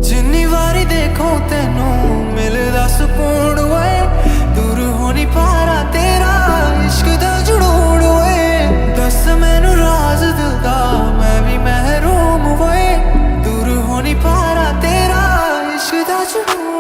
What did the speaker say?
जिन्नी वारी देखो तेनू मिलदा सुकून वे, दूर हो नहीं पा रहा तेरा इश्क दा जुनून वे। दस मैनू राज दिल दा मैं भी महरूम वे, दूर हो नहीं पा रहा तेरा इश्क दा जुनून।